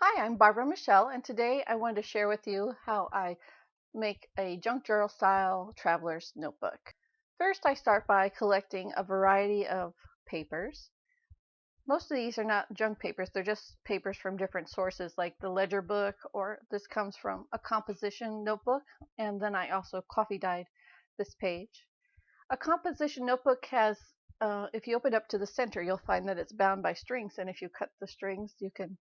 Hi, I'm BarbaraMichelle, and today I wanted to share with you how I make a junk journal style traveler's notebook. First, I start by collecting a variety of papers. Most of these are not junk papers, they're just papers from different sources, like the ledger book, or this comes from a composition notebook, and then I also coffee dyed this page. A composition notebook has, if you open it up to the center, you'll find that it's bound by strings, and if you cut the strings, you can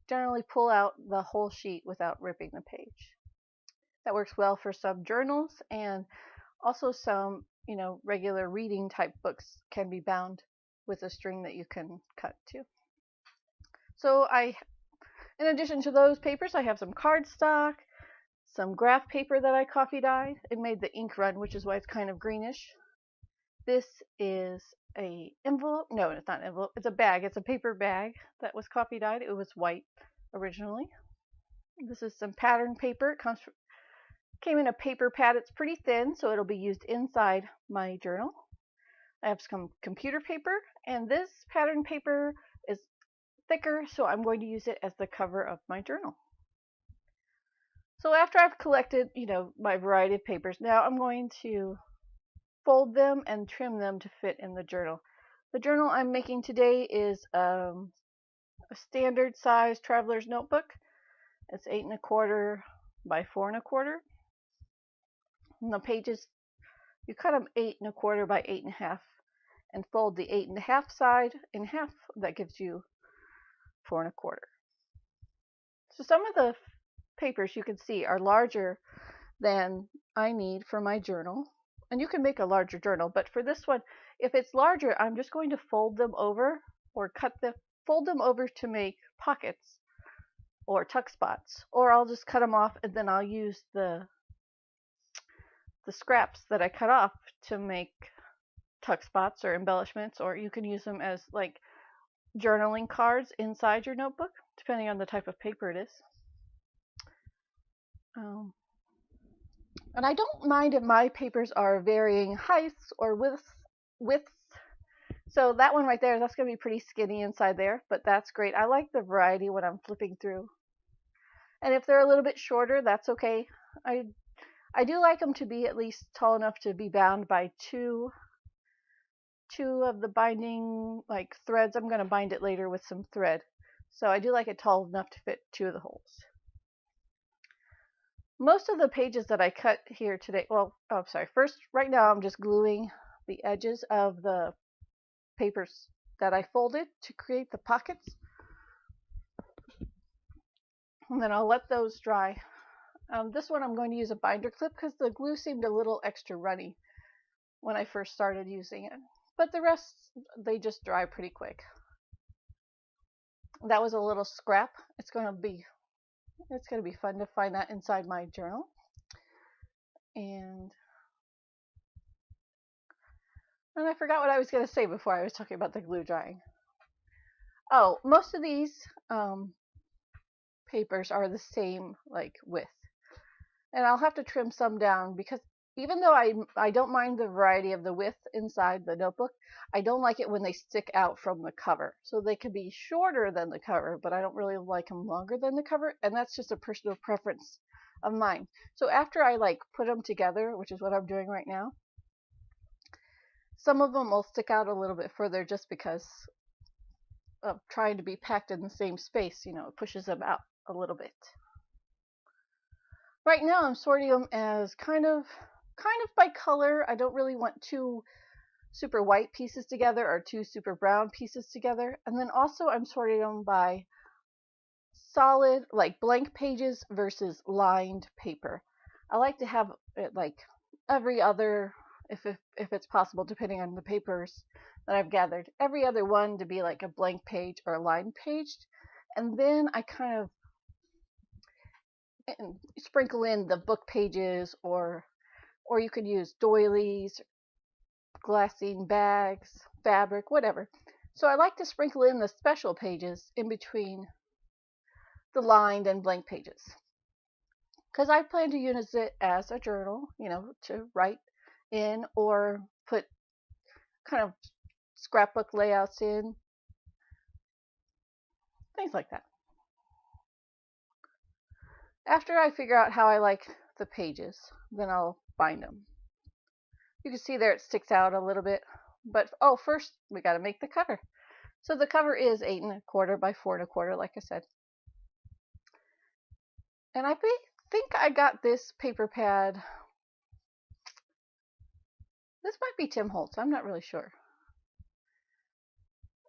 generally pull out the whole sheet without ripping the page. That works well for some journals, and also some, regular reading type books can be bound with a string that you can cut too. So in addition to those papers, I have some cardstock, some graph paper that I coffee dyed. It made the ink run, which is why it's kind of greenish. This is a envelope. No, it's not an envelope. It's a bag. It's a paper bag that was coffee dyed. It was white originally. This is some pattern paper. It came in a paper pad. It's pretty thin, so it'll be used inside my journal. I have some computer paper, and this pattern paper is thicker, so I'm going to use it as the cover of my journal. So after I've collected, my variety of papers, now I'm going to fold them and trim them to fit in the journal. The journal I'm making today is a standard size traveler's notebook. It's 8 1/4 by 4 1/4. And the pages, you cut them 8 1/4 by 8 1/2 and fold the 8 1/2 side in half. That gives you 4 1/4. So some of the papers you can see are larger than I need for my journal. And you can make a larger journal, but for this one, if it's larger, I'm just going to fold them over or fold them over to make pockets or tuck spots, or I'll just cut them off and then I'll use the scraps that I cut off to make tuck spots or embellishments, or you can use them as like journaling cards inside your notebook, depending on the type of paper it is. And I don't mind if my papers are varying heights or widths. So that one right there, that's going to be pretty skinny inside there, but that's great. I like the variety when I'm flipping through. And if they're a little bit shorter, that's okay. I do like them to be at least tall enough to be bound by two of the binding like threads. I'm going to bind it later with some thread. So I do like it tall enough to fit 2 of the holes. Most of the pages that I cut here today, first, right now I'm just gluing the edges of the papers that I folded to create the pockets. And then I'll let those dry. This one I'm going to use a binder clip because the glue seemed a little extra runny when I first started using it. But the rest, they just dry pretty quick. That was a little scrap. It's going to be fun to find that inside my journal. And I forgot what I was going to say before I was talking about the glue drying. Oh, most of these papers are the same like width. And I'll have to trim some down because even though I don't mind the variety of the width inside the notebook, I don't like it when they stick out from the cover. So they can be shorter than the cover, but I don't really like them longer than the cover, and that's just a personal preference of mine. So after I like put them together, which is what I'm doing right now, some of them will stick out a little bit further just because of trying to be packed in the same space. It pushes them out a little bit. Right now I'm sorting them as kind of by color. I don't really want 2 super white pieces together or 2 super brown pieces together. And then also I'm sorting them by solid, like blank pages versus lined paper. I like to have it like every other, if it's possible, depending on the papers that I've gathered, every other one to be like a blank page or a lined page. And then I kind of sprinkle in the book pages, or you could use doilies, glassine bags, fabric, whatever. So I like to sprinkle in the special pages in between the lined and blank pages, because I plan to use it as a journal, to write in or put kind of scrapbook layouts in, things like that. After I figure out how I like the pages, then I'll bind them. You can see there it sticks out a little bit, but oh, first we got to make the cover. So the cover is 8 1/4 by 4 1/4, like I said. And I think I got this paper pad. This might be Tim Holtz. I'm not really sure.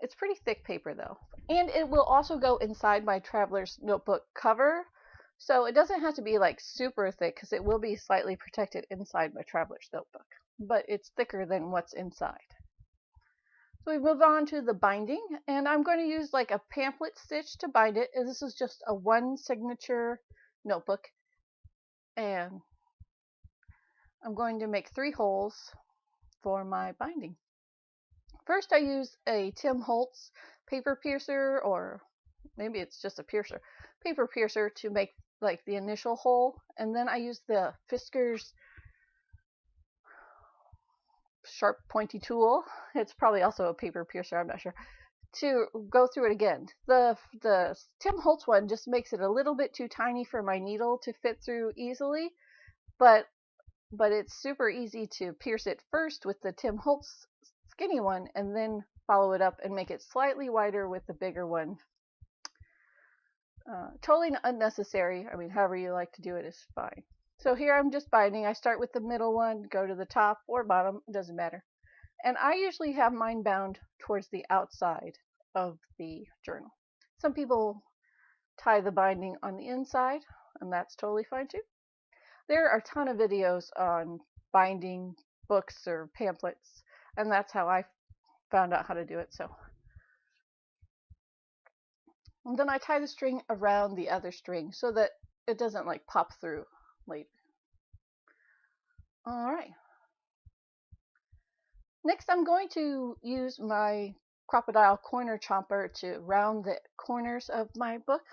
It's pretty thick paper though. And it will also go inside my traveler's notebook cover. So it doesn't have to be like super thick because it will be slightly protected inside my traveler's notebook. But it's thicker than what's inside. So we move on to the binding, and I'm going to use like a pamphlet stitch to bind it. And this is just a one signature notebook. And I'm going to make 3 holes for my binding. First I use a Tim Holtz paper piercer, or maybe it's just a paper piercer to make like the initial hole, and then I use the Fisker's sharp pointy tool. It's probably also a paper piercer, I'm not sure, to go through it again. The Tim Holtz one just makes it a little bit too tiny for my needle to fit through easily, but it's super easy to pierce it first with the Tim Holtz skinny one and then follow it up and make it slightly wider with the bigger one. Totally unnecessary. I mean, however you like to do it is fine. So here I'm just binding. I start with the middle one, go to the top or bottom, it doesn't matter. And I usually have mine bound towards the outside of the journal. Some people tie the binding on the inside, and that's totally fine too. There are a ton of videos on binding books or pamphlets, and that's how I found out how to do it. So, and then I tie the string around the other string so that it doesn't like pop through later. All right. Next, I'm going to use my crocodile corner chomper to round the corners of my book.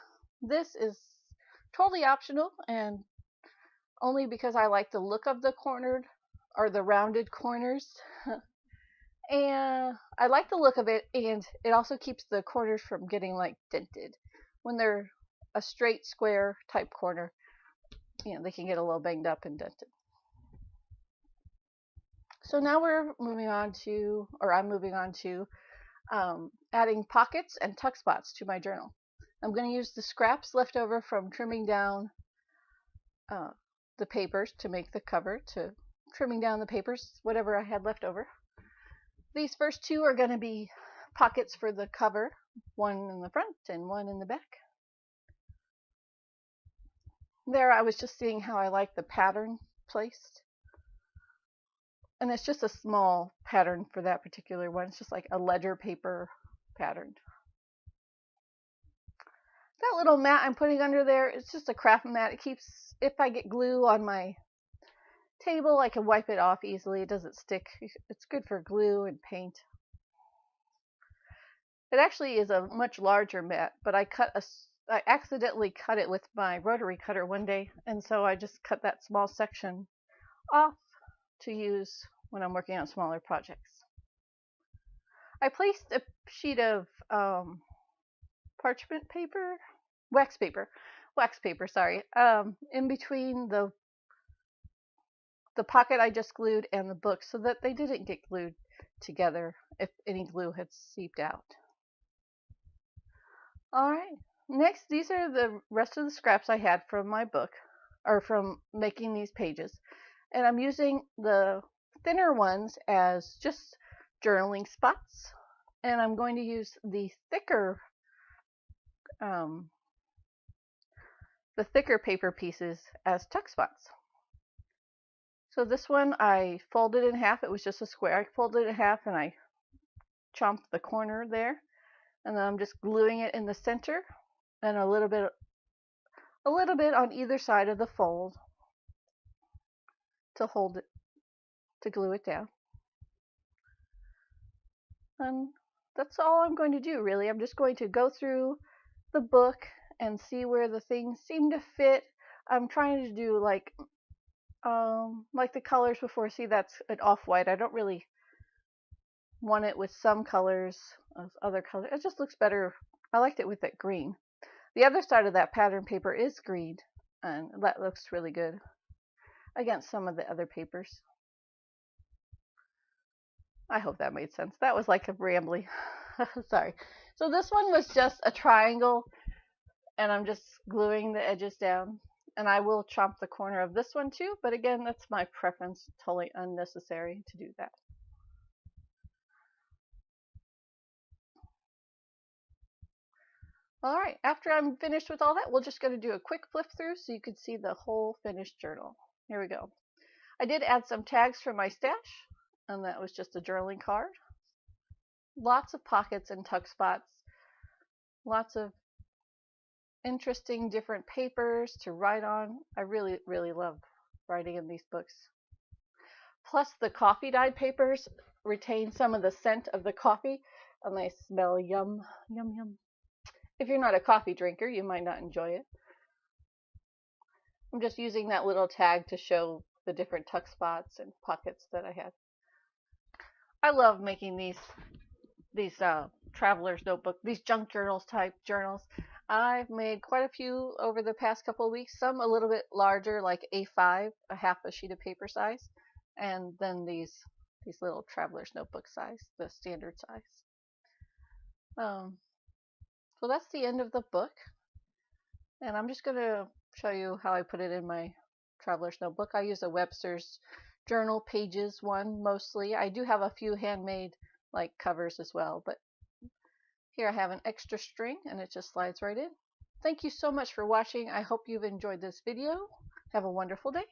This is totally optional and only because I like the look of the cornered or the rounded corners. And I like the look of it, and it also keeps the corners from getting like dented. When they're a straight square type corner, you know, they can get a little banged up and dented. So now we're moving on to, or I'm moving on to adding pockets and tuck spots to my journal. I'm going to use the scraps left over from trimming down the papers to make the cover, to trimming down the papers, whatever I had left over. These first 2 are going to be pockets for the cover, one in the front and one in the back. There I was just seeing how I like the pattern placed. And it's just a small pattern for that particular one. It's just like a ledger paper pattern. That little mat I'm putting under there, it's just a craft mat. It keeps, if I get glue on my table, I can wipe it off easily. It doesn't stick. It's good for glue and paint. It actually is a much larger mat, but I accidentally cut it with my rotary cutter one day, and so I just cut that small section off to use when I'm working on smaller projects. I placed a sheet of parchment paper, wax paper, sorry, in between the pocket I just glued and the book so that they didn't get glued together if any glue had seeped out. Alright, next these are the rest of the scraps I had from my book, or from making these pages. And I'm using the thinner ones as just journaling spots. And I'm going to use the thicker paper pieces as tuck spots. So this one I folded in half. It was just a square. I folded it in half and I chomped the corner there. And then I'm just gluing it in the center and a little bit on either side of the fold to hold it, to glue it down. And that's all I'm going to do, really. I'm just going to go through the book and see where the things seem to fit. I'm trying to do like the colors before. See, that's an off-white. I don't really want it with some colors of other colors. It just looks better. I liked it with that green. The other side of that pattern paper is green, and that looks really good against some of the other papers. I hope that made sense. That was like a rambly. Sorry. So this one was just a triangle, and I'm just gluing the edges down. And I will chomp the corner of this one too, but again, that's my preference. Totally unnecessary to do that. All right, after I'm finished with all that, we're just going to do a quick flip through so you can see the whole finished journal. Here we go. I did add some tags for my stash, and that was just a journaling card. Lots of pockets and tuck spots. Lots of interesting different papers to write on. I really, really love writing in these books. Plus, the coffee dyed papers retain some of the scent of the coffee, and they smell yum, yum, yum. If you're not a coffee drinker, you might not enjoy it. I'm just using that little tag to show the different tuck spots and pockets that I had. I love making these traveler's notebook, these junk journals type journals. I've made quite a few over the past couple of weeks, some a little bit larger, like A5, a half a sheet of paper size, and then these little traveler's notebook size, the standard size. So that's the end of the book, and I'm just going to show you how I put it in my traveler's notebook. I use a Webster's Journal Pages one mostly. I do have a few handmade like covers as well, but here I have an extra string and it just slides right in. Thank you so much for watching. I hope you've enjoyed this video. Have a wonderful day.